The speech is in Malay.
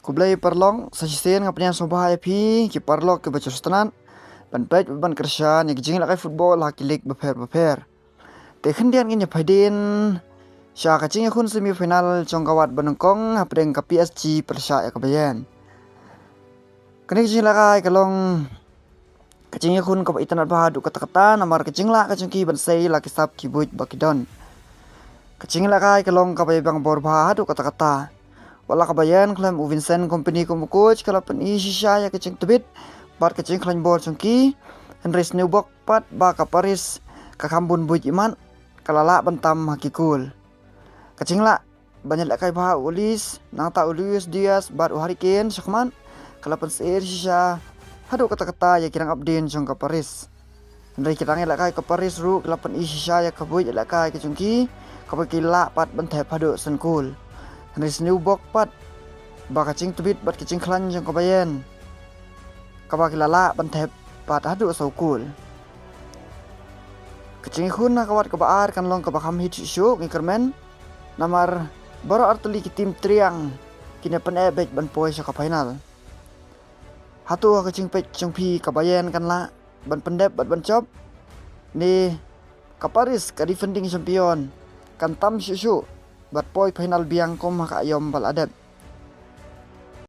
Kublai perlong sasisen ngapnian sobah api ki parlok ke bacur stanan ban pej ban kersan yang jing lakai football hakilik beper. Tekhendian nginya paiden sya kacing kun semifinal congkawat banengkong hapdeng ke PSG persya ya kebayan. Kini kacing lakai kalong kacing kun ke itanat bahadu kata-kata namar kacing la kacing ki ban sei laki sap ki buit bakidon. Kacing lakai kalong kabay bang bor bahadu kata-kata. Wala kabayan klaim Vincent company kumukoj kalapan isisya ya kacing tebit bat kacing klaim bor cungki Henris Newbok pat ba kaparis kakambun buit iman kalala bentam hakikul. Kacing la banyak lakai bah ulis nang ta ulis dias bat uharikin syakman kalapan seir sisya hadu kata-kata ya kirang abdin cung kaparis. Henry kirangnya lakai kaparis ru kalapan isisya ya kabuit lakai kacungki kapakila pat bentep hadu senkul. Henry Newbok pat ba kacing tebit bat kacing klan jang kabayan kabakilala bantep pat hadu saukul. Kacing hun na kawat kabaar kan long kabakam hit syuk ngikermen namar baru artuli ki tim triang kina pen ebek ban poy sa final. Hatu kacing pej cengpi kabayan kan la ban pendep bat ban cop ni kaparis ka defending champion kan tam syuk bat poy final biang kom haka ayom bal adab.